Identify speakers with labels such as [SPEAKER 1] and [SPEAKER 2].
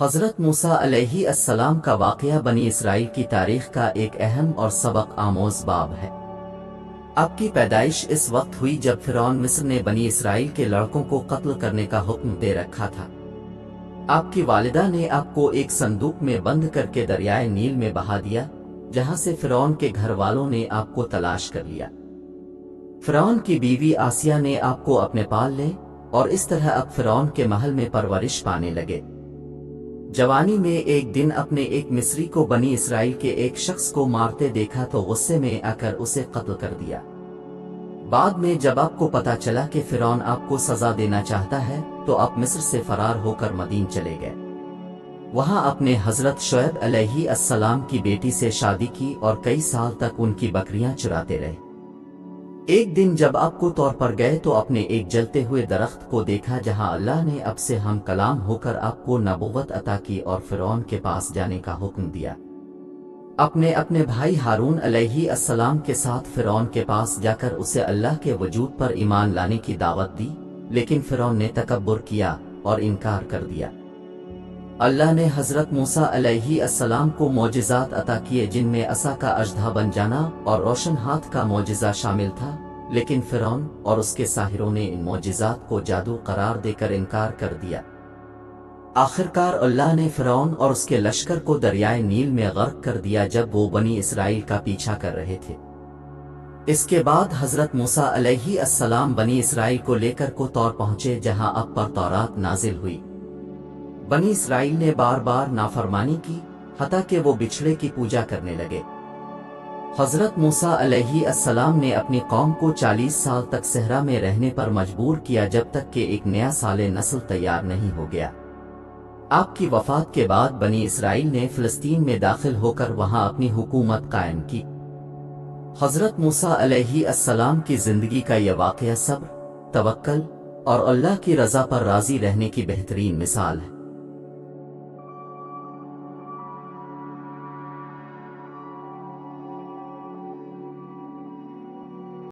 [SPEAKER 1] حضرت موسیٰ علیہ السلام کا واقعہ بنی اسرائیل کی تاریخ کا ایک اہم اور سبق آموز باب ہے۔ آپ کی پیدائش اس وقت ہوئی جب فرعون مصر نے بنی اسرائیل کے لڑکوں کو قتل کرنے کا حکم دے رکھا تھا۔ آپ کی والدہ نے آپ کو ایک صندوق میں بند کر کے دریائے نیل میں بہا دیا، جہاں سے فرعون کے گھر والوں نے آپ کو تلاش کر لیا۔ فرعون کی بیوی آسیہ نے آپ کو اپنے پال لے اور اس طرح آپ فرعون کے محل میں پرورش پانے لگے۔ جوانی میں ایک دن اپنے ایک مصری کو بنی اسرائیل کے ایک شخص کو مارتے دیکھا تو غصے میں آ کر اسے قتل کر دیا۔ بعد میں جب آپ کو پتا چلا کہ فرعون آپ کو سزا دینا چاہتا ہے تو آپ مصر سے فرار ہو کر مدین چلے گئے۔ وہاں اپنے حضرت شعیب علیہ السلام کی بیٹی سے شادی کی اور کئی سال تک ان کی بکریاں چراتے رہے۔ ایک دن جب آپ کو طور پر گئے تو اپنے ایک جلتے ہوئے درخت کو دیکھا جہاں اللہ نے اب سے ہم کلام ہو کر آپ کو نبوت عطا کی اور فرعون کے پاس جانے کا حکم دیا۔ اپنے بھائی ہارون علیہ السلام کے ساتھ فرعون کے پاس جا کر اسے اللہ کے وجود پر ایمان لانے کی دعوت دی، لیکن فرعون نے تکبر کیا اور انکار کر دیا۔ اللہ نے حضرت موسیٰ علیہ السلام کو معجزات عطا کیے جن میں عصا کا اژدھا بن جانا اور روشن ہاتھ کا معجزہ شامل تھا، لیکن فرعون اور اس کے ساحروں نے ان معجزات کو جادو قرار دے کر انکار کر دیا۔ آخرکار اللہ نے فرعون اور اس کے لشکر کو دریائے نیل میں غرق کر دیا جب وہ بنی اسرائیل کا پیچھا کر رہے تھے۔ اس کے بعد حضرت موسیٰ علیہ السلام بنی اسرائیل کو لے کر کو طور پہنچے جہاں اب پر تورات نازل ہوئی۔ بنی اسرائیل نے بار بار نافرمانی کی، حتیٰ کہ وہ بچھڑے کی پوجا کرنے لگے۔ حضرت موسیٰ علیہ السلام نے اپنی قوم کو 40 سال تک صحرا میں رہنے پر مجبور کیا جب تک کہ ایک نیا صالح نسل تیار نہیں ہو گیا۔ آپ کی وفات کے بعد بنی اسرائیل نے فلسطین میں داخل ہو کر وہاں اپنی حکومت قائم کی۔ حضرت موسیٰ علیہ السلام کی زندگی کا یہ واقعہ صبر، توکل اور اللہ کی رضا پر راضی رہنے کی بہترین مثال ہے۔